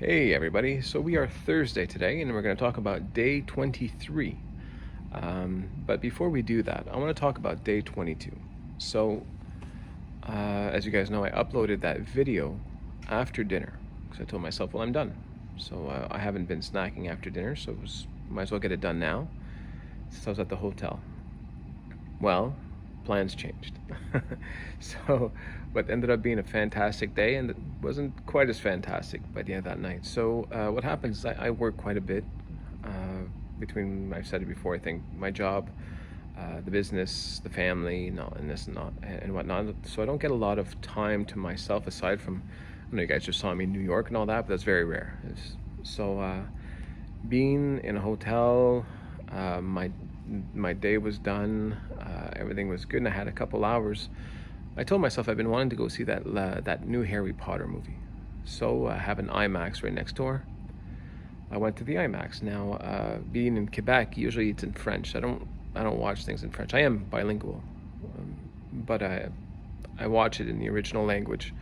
Hey everybody, so we are Thursday today and we're going to talk about day 23. But before we do that, I want to talk about day 22. So, as you guys know, I uploaded that video after dinner because I told myself, well, I'm done. So I haven't been snacking after dinner, so might as well get it done now since I was at the hotel. Well, plans changed. So, what ended up being a fantastic day, and it wasn't quite as fantastic by the end of that night. So, what happens is I work quite a bit between, I've said it before, I think, my job, the business, the family, and this and that, and whatnot. So, I don't get a lot of time to myself aside from, I know you guys just saw me in New York and all that, but that's very rare. Being in a hotel, my day was done, everything was good, and I had a couple hours. I told myself I've been wanting to go see that new Harry Potter movie. So I have an IMAX right next door. I went to the IMAX. Now, being in Quebec, usually it's in French. I don't watch things in French. I am bilingual, but I watch it in the original language.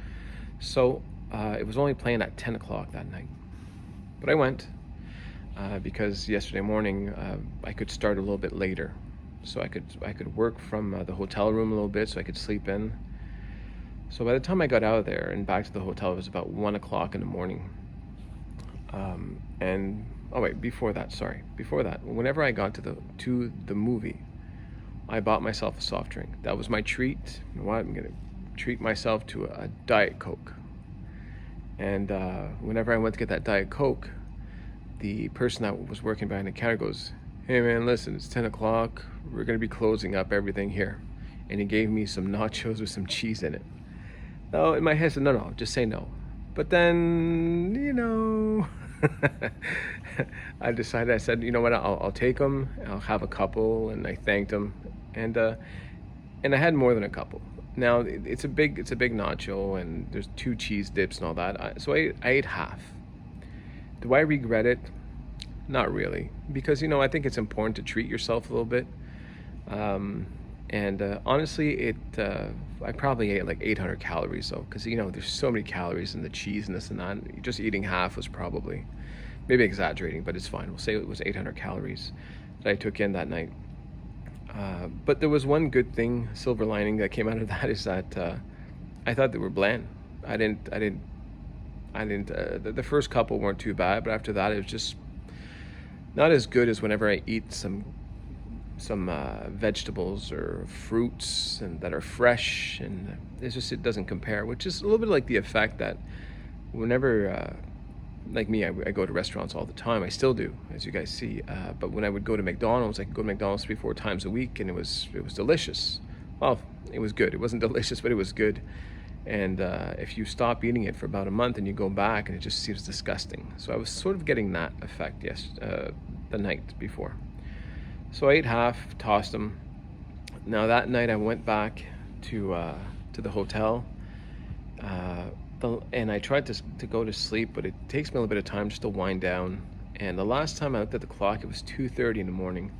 So it was only playing at 10 o'clock that night. But I went because yesterday morning I could start a little bit later. So I could work from the hotel room a little bit so I could sleep in. So by the time I got out of there and back to the hotel, it was about 1 o'clock in the morning. And oh wait, before that, whenever I got to the movie, I bought myself a soft drink. That was my treat. You know what? I'm gonna treat myself to a Diet Coke. And whenever I went to get that Diet Coke, the person that was working behind the counter goes, "Hey man, listen, it's 10 o'clock. We're gonna be closing up everything here." And he gave me some nachos with some cheese in it. Now, in my head, I said, no, just say no. But then, I decided, I said, you know what, I'll take them, I'll have a couple, and I thanked him. And I had more than a couple. Now, it's a big nacho, and there's 2 cheese dips and all that. So I ate half. Do I regret it? Not really, because I think it's important to treat yourself a little bit. Honestly, I probably ate like 800 calories though, because there's so many calories in the cheese and this and that. Just eating half was probably, maybe exaggerating, but it's fine. We'll say it was 800 calories that I took in that night. But there was one good thing, silver lining that came out of that is that I thought they were bland. I didn't. The first couple weren't too bad, but after that, it was just not as good as whenever I eat some vegetables or fruits and that are fresh, and it doesn't compare, which is a little bit like the effect that whenever like me, I go to restaurants all the time. I still do, as you guys see, but when I would go to McDonald's, I could go to McDonald's 3-4 times a week, and it was delicious. Well, it was good. It wasn't delicious, but it was good. And if you stop eating it for about a month and you go back, and it just seems disgusting. So I was sort of getting that effect the night before. So I ate half, tossed them. Now that night I went back to the hotel, and I tried to go to sleep, but it takes me a little bit of time just to wind down. And the last time I looked at the clock, it was 2:30 in the morning.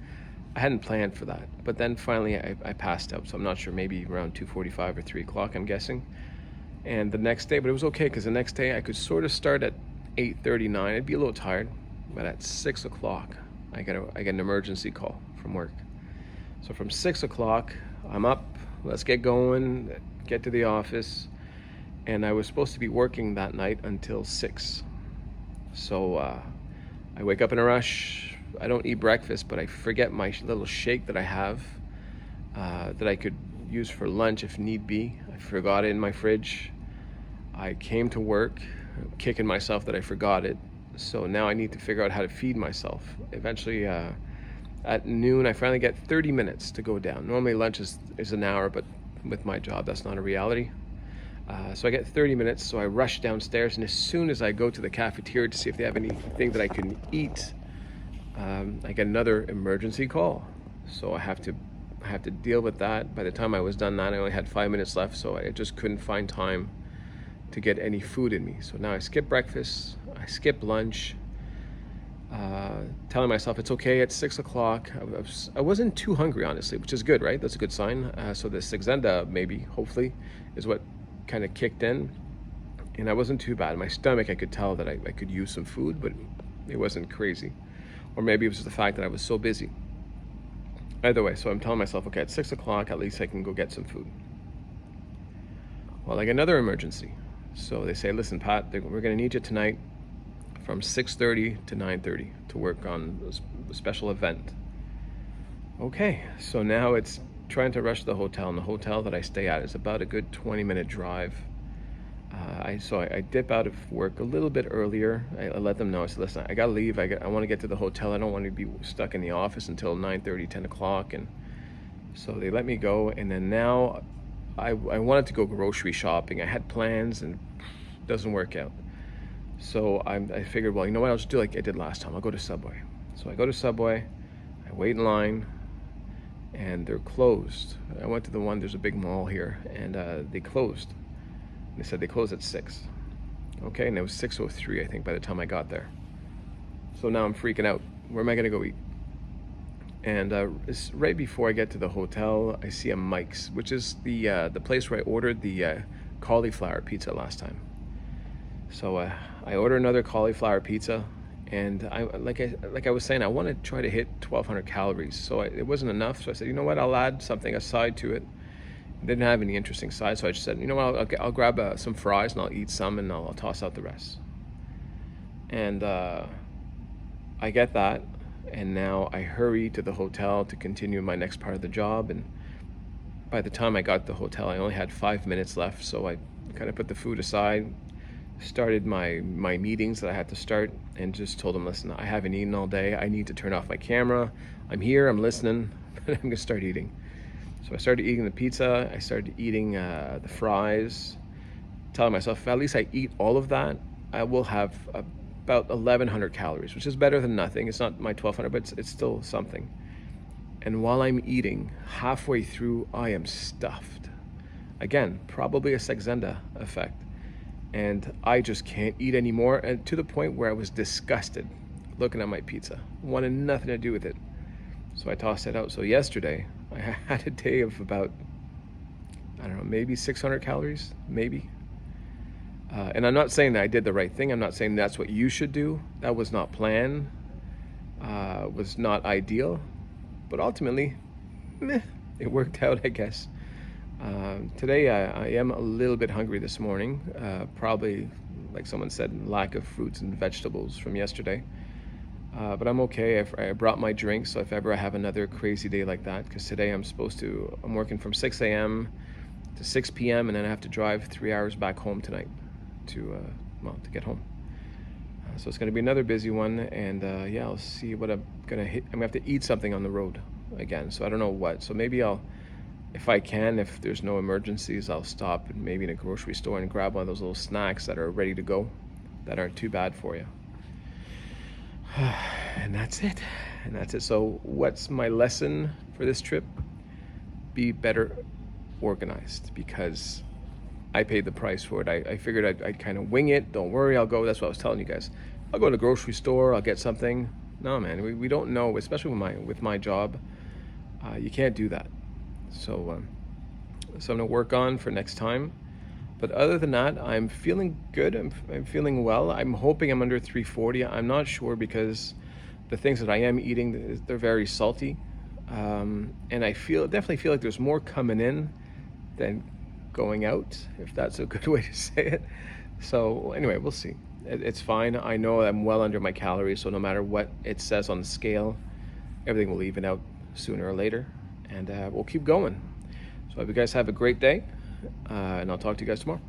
I hadn't planned for that, but then finally I passed out. So I'm not sure, maybe around 2:45 or 3 o'clock, I'm guessing. And the next day, but it was okay because the next day I could sort of start at 8:39. I'd be a little tired, but at 6 o'clock, I get an emergency call from work. So from 6 o'clock, I'm up, let's get going, get to the office. And I was supposed to be working that night until 6. So I wake up in a rush. I don't eat breakfast, but I forget my little shake that I have that I could use for lunch if need be. I forgot it in my fridge. I came to work, kicking myself that I forgot it. So now I need to figure out how to feed myself. Eventually, at noon, I finally get 30 minutes to go down. Normally lunch is an hour, but with my job, that's not a reality. So I get 30 minutes, so I rush downstairs, and as soon as I go to the cafeteria to see if they have anything that I can eat, I get another emergency call. So I have to deal with that. By the time I was done that, I only had 5 minutes left, so I just couldn't find time to get any food in me. So now I skip breakfast, I skip lunch, telling myself it's okay at 6 o'clock. I wasn't too hungry, honestly, which is good, right? That's a good sign. So the Saxenda, maybe, hopefully, is what kind of kicked in. and I wasn't too bad. My stomach, I could tell that I could use some food, but it wasn't crazy. Or maybe it was just the fact that I was so busy. Either way, so I'm telling myself, okay, at 6 o'clock, at least I can go get some food. Well, like another emergency. So they say, listen, Pat, we're going to need you tonight from 6:30 to 9:30 to work on a special event. Okay, so now it's trying to rush to the hotel, and the hotel that I stay at is about a good 20-minute drive. I dip out of work a little bit earlier. I let them know. I said, listen, I gotta leave. I want to get to the hotel. I don't want to be stuck in the office until 9:30, 10 o'clock. And so they let me go. And then now I wanted to go grocery shopping. I had plans, and it doesn't work out. So I figured, well, you know what? I'll just do like I did last time. I'll go to Subway. So I go to Subway. I wait in line, and they're closed. I went to the one, there's a big mall here, and they closed. They said they closed at 6. Okay, and it was 6:03, I think, by the time I got there. So now I'm freaking out. Where am I gonna go eat? And it's right before I get to the hotel, I see a Mike's, which is the place where I ordered the cauliflower pizza last time. So I order another cauliflower pizza, and like I was saying, I want to try to hit 1,200 calories. So it wasn't enough. So I said, you know what? I'll add something aside to it. Didn't have any interesting sides, so I just said, you know what? I'll grab some fries and I'll eat some, and I'll toss out the rest. And I get that, and now I hurry to the hotel to continue my next part of the job. And by the time I got to the hotel, I only had 5 minutes left, so I kind of put the food aside, started my meetings that I had to start, and just told them, listen, I haven't eaten all day. I need to turn off my camera. I'm here, I'm listening, but I'm gonna start eating. So I started eating the pizza, I started eating the fries, telling myself, if at least I eat all of that, I will have about 1,100 calories, which is better than nothing. It's not my 1,200, but it's still something. And while I'm eating, halfway through, I am stuffed. Again, probably a Saxenda effect. And I just can't eat anymore, and to the point where I was disgusted looking at my pizza. Wanted nothing to do with it. So I tossed it out. So yesterday, I had a day of about, I don't know, maybe 600 calories, maybe. And I'm not saying that I did the right thing. I'm not saying that's what you should do. That was not planned, was not ideal. But ultimately, it worked out, I guess. Today, I am a little bit hungry this morning. Probably, like someone said, lack of fruits and vegetables from yesterday. But I'm okay. I brought my drink, so if ever I have another crazy day like that, because today I'm working from 6 a.m. to 6 p.m. and then I have to drive 3 hours back home tonight to get home. So it's going to be another busy one, and yeah, I'll see what I'm going to hit. I'm going to have to eat something on the road again, so I don't know what. So maybe if there's no emergencies, I'll stop maybe in a grocery store and grab one of those little snacks that are ready to go, that aren't too bad for you. And that's it. So what's my lesson for this trip? Be better organized, because I paid the price for it. I figured I'd kind of wing it. Don't worry, I'll go. That's what I was telling you guys. I'll go to the grocery store. I'll get something. No, man, we don't know, especially with my job. You can't do that. So I'm gonna work on for next time. But other than that, I'm feeling good. I'm feeling well. I'm hoping I'm under 340. I'm not sure, because the things that I am eating, they're very salty. And I definitely feel like there's more coming in than going out, if that's a good way to say it. So anyway, we'll see. It's fine. I know I'm well under my calories, so no matter what it says on the scale, everything will even out sooner or later. And we'll keep going. So I hope you guys have a great day. And I'll talk to you guys tomorrow.